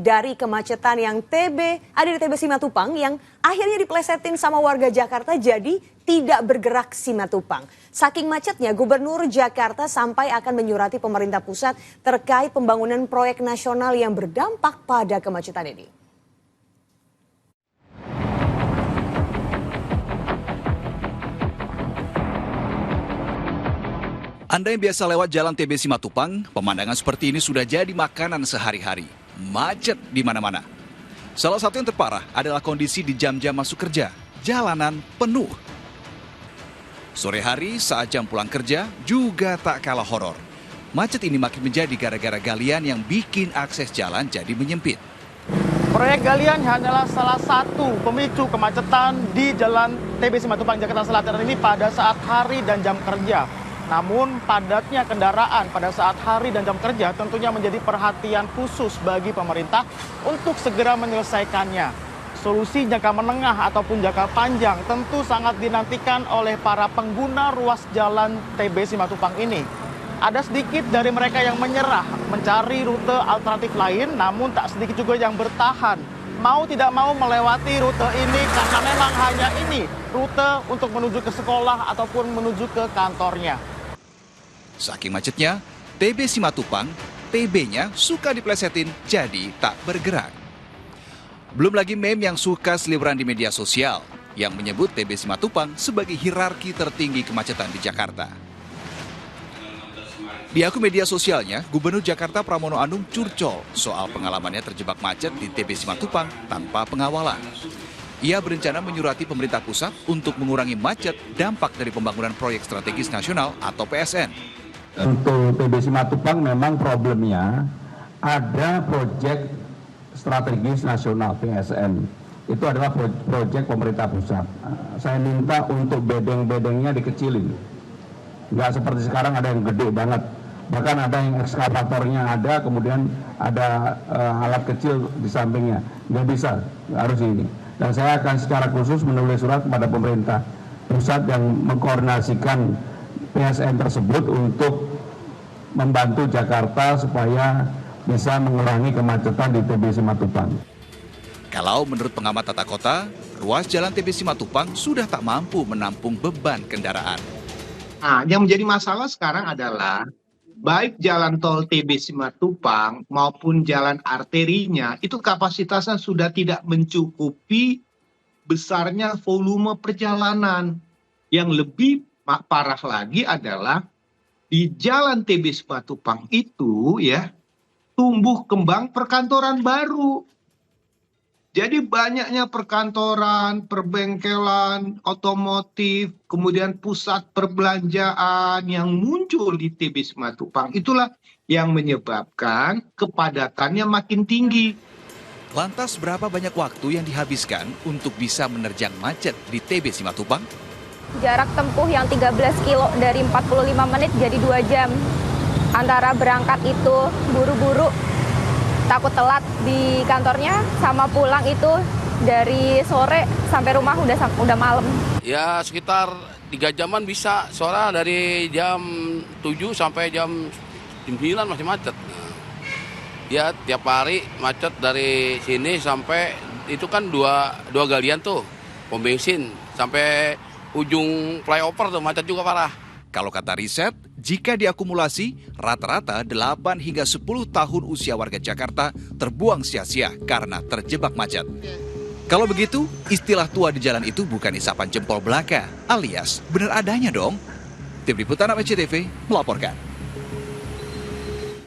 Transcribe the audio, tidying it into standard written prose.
dari kemacetan yang ada di TB Simatupang yang akhirnya diplesetin sama warga Jakarta jadi tidak bergerak Simatupang. Saking macetnya, Gubernur Jakarta sampai akan menyurati pemerintah pusat terkait pembangunan proyek nasional yang berdampak pada kemacetan ini. Anda yang biasa lewat jalan TB Simatupang, pemandangan seperti ini sudah jadi makanan sehari-hari. Macet di mana-mana. Salah satu yang terparah adalah kondisi di jam-jam masuk kerja. Jalanan penuh. Sore hari saat jam pulang kerja juga tak kalah horor. Macet ini makin menjadi gara-gara galian yang bikin akses jalan jadi menyempit. Proyek galian hanyalah salah satu pemicu kemacetan di jalan TB Simatupang Jakarta Selatan ini pada saat hari dan jam kerja. Namun padatnya kendaraan pada saat hari dan jam kerja tentunya menjadi perhatian khusus bagi pemerintah untuk segera menyelesaikannya. Solusi jangka menengah ataupun jangka panjang tentu sangat dinantikan oleh para pengguna ruas jalan TB Simatupang ini. Ada sedikit dari mereka yang menyerah mencari rute alternatif lain, namun tak sedikit juga yang bertahan. Mau tidak mau melewati rute ini karena memang hanya ini rute untuk menuju ke sekolah ataupun menuju ke kantornya. Saking macetnya, TB Simatupang, TB-nya suka diplesetin jadi tak bergerak. Belum lagi meme yang suka seliweran di media sosial yang menyebut TB Simatupang sebagai hierarki tertinggi kemacetan di Jakarta. Di akun media sosialnya, Gubernur Jakarta Pramono Anung curcol soal pengalamannya terjebak macet di TB Simatupang tanpa pengawalan. Ia berencana menyurati pemerintah pusat untuk mengurangi macet dampak dari pembangunan proyek strategis nasional atau PSN. Untuk TB Simatupang memang problemnya ada proyek strategis nasional PSN. Itu adalah proyek pemerintah pusat. Saya minta untuk bedeng-bedengnya dikecilin. Nggak seperti sekarang ada yang gede banget. Bahkan ada yang ekskavatornya ada, kemudian ada alat kecil di sampingnya. Nggak bisa, harus ini. Dan saya akan secara khusus menulis surat kepada pemerintah pusat yang mengkoordinasikan PSN tersebut untuk membantu Jakarta supaya bisa mengurangi kemacetan di TB Simatupang. Kalau menurut pengamat tata kota, ruas jalan TB Simatupang sudah tak mampu menampung beban kendaraan. Nah, yang menjadi masalah sekarang adalah baik jalan tol TB Simatupang maupun jalan arterinya itu kapasitasnya sudah tidak mencukupi besarnya volume perjalanan. Yang lebih parah lagi adalah di jalan TB Simatupang itu ya tumbuh kembang perkantoran baru. Jadi banyaknya perkantoran, perbengkelan, otomotif, kemudian pusat perbelanjaan yang muncul di TB Simatupang. Itulah yang menyebabkan kepadatannya makin tinggi. Lantas berapa banyak waktu yang dihabiskan untuk bisa menerjang macet di TB Simatupang? Jarak tempuh yang 13 kilo dari 45 menit jadi 2 jam. Antara berangkat itu buru-buru, takut telat di kantornya, sama pulang itu dari sore sampai rumah udah malam. Ya sekitar 3 jaman bisa, soalnya dari jam 7 sampai jam 9 masih macet. Ya tiap hari macet dari sini sampai, itu kan dua galian tuh, pom bensin, sampai ujung flyover tuh macet juga parah. Kalau kata riset, jika diakumulasi, rata-rata 8 hingga 10 tahun usia warga Jakarta terbuang sia-sia karena terjebak macet. Kalau begitu, istilah tua di jalan itu bukan isapan jempol belaka, alias benar adanya dong. Tim Liputan SCTV melaporkan.